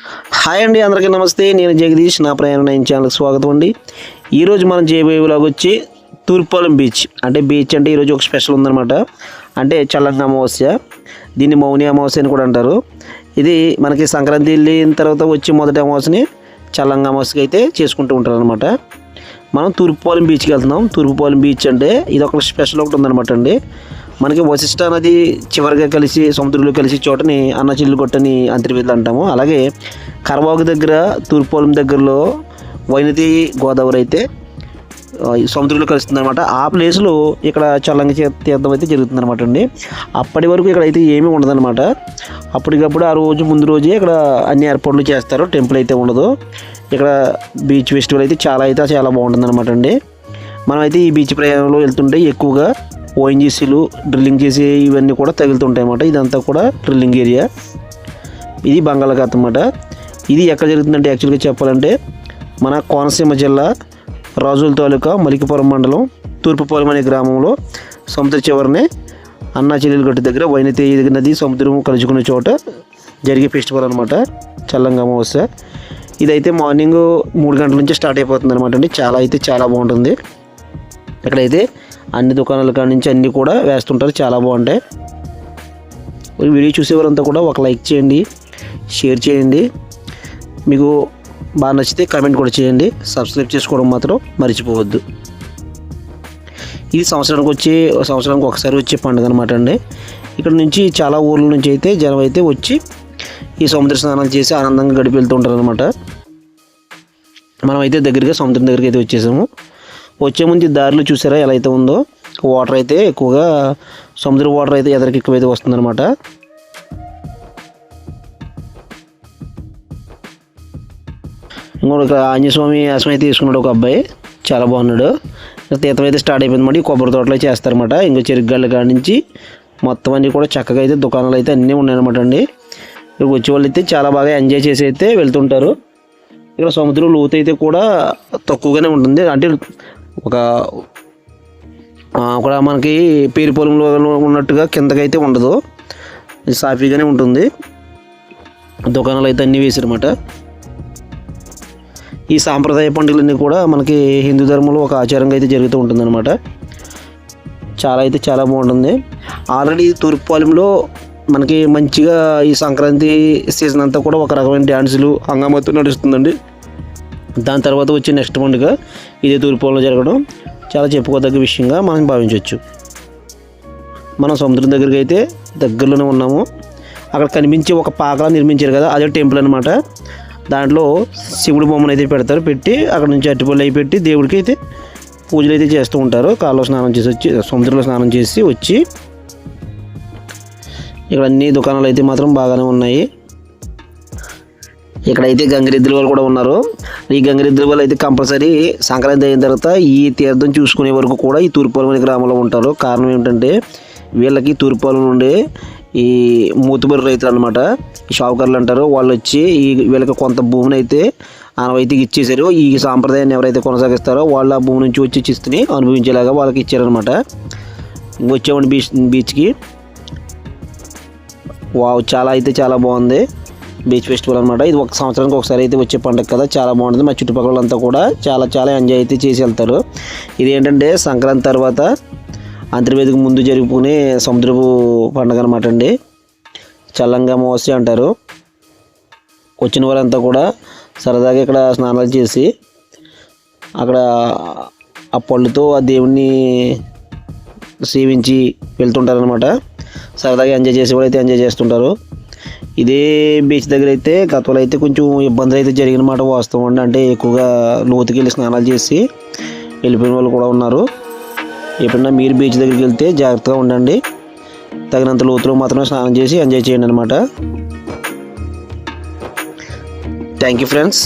Hi అండి, అందరికీ నమస్తే. నేను జగదీష్, నా ప్రయాణ 9 ఛానల్కి స్వాగతం అండి. ఈరోజు మనం చేయబోయే వ్లాగ్ వచ్చి తూర్పుపాలెం బీచ్. అంటే బీచ్ అంటే ఈరోజు ఒక స్పెషల్ ఉందన్నమాట. అంటే చల్లంగా అమావాస్య, దీన్ని మౌని అమావాస్య అని కూడా అంటారు. ఇది మనకి సంక్రాంతి వెళ్ళిన తర్వాత వచ్చి మొదటి అమావాస్యని చల్లంగా అమావాస్యకి అయితే చేసుకుంటూ ఉంటారు అనమాట. మనం తూర్పుపాలెం బీచ్కి వెళ్తున్నాం. తూర్పుపాలెం బీచ్ అంటే ఇది ఒక స్పెషల్ ఒకటి ఉందన్నమాట అండి. మనకి వశిష్ట నది చివరిగా కలిసి సముద్రంలో కలిసి చోటని అన్నచిల్లు కొట్టని అంతర్వేదులు అంటాము. అలాగే కరవాగు దగ్గర తూర్పుపాలెం దగ్గరలో వైనతి గోదావరి అయితే సముద్రంలో కలుస్తుంది అనమాట. ఆ ప్లేస్లో ఇక్కడ చల్లంగా తీర్థం అయితే జరుగుతుంది అనమాట అండి. అప్పటి వరకు ఇక్కడ అయితే ఏమీ ఉండదన్నమాట. అప్పటికప్పుడు ఆ రోజు ముందు రోజే ఇక్కడ అన్ని ఏర్పాట్లు చేస్తారు. టెంపుల్ అయితే ఉండదు. ఇక్కడ బీచ్ ఫెస్టివల్ అయితే చాలా బాగుంటుంది అనమాట అండి. మనమైతే ఈ బీచ్ ప్రయాణంలో వెళ్తుంటే ఎక్కువగా ఓఎన్జీసీలు డ్రిల్లింగ్ చేసే ఇవన్నీ కూడా తగులుతుంటాయి అన్నమాట. ఇదంతా కూడా డ్రిల్లింగ్ ఏరియా. ఇది బంగాళాఖాతం అన్నమాట. ఇది ఎక్కడ జరుగుతుందంటే యాక్చువల్గా చెప్పాలంటే మన కోనసీమ జిల్లా రాజుల తాలూకా మలికిపురం మండలం తూర్పుపాలెం అనే గ్రామంలో సముద్ర చివరనే అన్నా చెల్లెలు గట్టు దగ్గర వైనతి నది సముద్రం కలుసుకునే చోట జరిగే ఫెస్టివల్ అనమాట చల్లంగా అమావాస్య. ఇదైతే మార్నింగ్ 3 గంటల నుంచి స్టార్ట్ అయిపోతుంది అనమాట అండి. చాలా బాగుంటుంది. ఇక్కడైతే అన్ని దుకాణాల కాడ నుంచి అన్నీ కూడా వేస్తుంటారు. చాలా బాగుంటాయి. వీడియో చూసేవారంతా కూడా ఒక లైక్ చేయండి, షేర్ చేయండి. మీకు బాగా నచ్చితే కామెంట్ కూడా చేయండి. సబ్స్క్రైబ్ చేసుకోవడం మాత్రం మర్చిపోవద్దు. ఇది సంవత్సరానికి ఒకసారి వచ్చే పండుగ అనమాట అండి. ఇక్కడ నుంచి చాలా ఊర్ల నుంచి అయితే జనం అయితే వచ్చి ఈ సముద్ర స్నానాలు చేసి ఆనందంగా గడిపి వెళ్తూ ఉంటారు అనమాట. మనమైతే సముద్రం దగ్గరికి అయితే వచ్చేసాము. వచ్చే ముందు దారిలో చూసారా ఎలా అయితే ఉందో. వాటర్ అయితే ఎక్కువగా సముద్ర వాటర్ అయితే ఎదరికి ఎక్కువైతే వస్తుందన్నమాట. ఇంకోటి ఇక్కడ ఆంజనేయస్వామి ఆశ్రమం అయితే తీసుకున్నాడు ఒక అబ్బాయి, చాలా బాగున్నాడు. తీర్థం అయితే స్టార్ట్ అయిపోయింది మాట. ఈ కొబ్బరి తోటలో చేస్తారన్నమాట. ఇంకో చెరుకుగళ్ళ కాడ నుంచి మొత్తం అన్నీ కూడా చక్కగా అయితే దుకాణాలు అయితే అన్నీ ఉన్నాయన్నమాట అండి. ఇక్కడ వచ్చే వాళ్ళు అయితే చాలా బాగా ఎంజాయ్ చేసి అయితే వెళ్తుంటారు. ఇక్కడ సముద్రం లోతు అయితే కూడా తక్కువగానే ఉంటుంది. అంటే ఒక మనకి పేరుపొలంలో ఉన్నట్టుగా కిందకైతే ఉండదు, సాఫీగానే ఉంటుంది. దుకాణాలు అయితే అన్నీ వేసారన్నమాట. ఈ సాంప్రదాయ పండుగలన్నీ కూడా మనకి హిందూ ధర్మంలో ఒక ఆచారంగా అయితే జరుగుతూ ఉంటుందన్నమాట. చాలా బాగుంటుంది. ఆల్రెడీ తూర్పుపాలెంలో మనకి మంచిగా ఈ సంక్రాంతి సీజన్ అంతా కూడా ఒక రకమైన డ్యాన్సులు హంగామాతో నడుస్తుందండి. దాని తర్వాత వచ్చే నెక్స్ట్ పండుగ ఇదే తూర్పుపాలెంలో జరగడం చాలా చెప్పుకోదగ్గ విషయంగా మనం భావించవచ్చు. మనం సముద్రం దగ్గరికి అయితే దగ్గరలోనే ఉన్నాము. అక్కడ కనిపించే ఒక పాకలా నిర్మించారు కదా, అదే టెంపుల్ అనమాట. దాంట్లో శివుడి బొమ్మను అయితే పెడతారు. పెట్టి అక్కడ నుంచి అరటిపళ్ళు అవి పెట్టి దేవుడికి అయితే పూజలు అయితే చేస్తూ ఉంటారు. కాలువ స్నానం చేసి వచ్చి సముద్రంలో స్నానం చేసి వచ్చి ఇక్కడ అన్ని దుకాణాలు అయితే మాత్రం బాగానే ఉన్నాయి. ఇక్కడైతే గంగిరెద్దుల వాళ్ళు కూడా ఉన్నారు. ఈ గంగిరెద్దుల వాళ్ళు అయితే కంపల్సరీ సంక్రాంతి అయిన తర్వాత ఈ తీర్థం చూసుకునే వరకు కూడా ఈ తూర్పుపాలెం గ్రామంలో ఉంటారు. కారణం ఏమిటంటే వీళ్ళకి తూర్పుపాలెం నుండి ఈ మూతుబరి రైతులు అనమాట, ఈ షావుకారులు అంటారు. వాళ్ళు వచ్చి వీళ్ళకి కొంత భూమిని అయితే ఆనవాయితీకి ఇచ్చేసారు. ఈ సాంప్రదాయాన్ని ఎవరైతే కొనసాగిస్తారో వాళ్ళు ఆ భూమి నుంచి వచ్చి చిస్తుని అనుభవించేలాగా వాళ్ళకి ఇచ్చారనమాట. వచ్చేవాడి బీచ్కి చాలా బాగుంది బీచ్ ఫెస్టివల్ అనమాట. ఇది ఒక సంవత్సరానికి ఒకసారి అయితే వచ్చే పండుగ కదా, చాలా బాగుంటుంది. మా చుట్టుపక్కలంతా కూడా చాలా ఎంజాయ్ అయితే చేసి వెళ్తారు. ఇది ఏంటంటే సంక్రాంతి తర్వాత అంతర్వేదికి ముందు జరుపుకునే సముద్రపు పండుగ అనమాట అండి. చల్లంగా అమావాస్య అంటారు. వచ్చిన వారంతా కూడా సరదాగా ఇక్కడ స్నానాలు చేసి అక్కడ ఆ పళ్ళుతో ఆ దేవుణ్ణి సేవించి వెళ్తుంటారనమాట. సరదాగా ఎంజాయ్ చేసే వాళ్ళు అయితే ఎంజాయ్ చేస్తుంటారు. ఇదే బీచ్ దగ్గర అయితే గతంలో అయితే కొంచెం ఇబ్బందులు అయితే జరిగిన మాట వాస్తవం అండి. అంటే ఎక్కువగా లోతుకి వెళ్ళి స్నానాలు చేసి వెళ్ళిపోయిన వాళ్ళు కూడా ఉన్నారు. ఎప్పుడన్నా మీరు బీచ్ దగ్గరికి వెళ్తే జాగ్రత్తగా ఉండండి. తగినంత లోతులో మాత్రమే స్నానం చేసి ఎంజాయ్ చేయండి అనమాట. Thank you friends.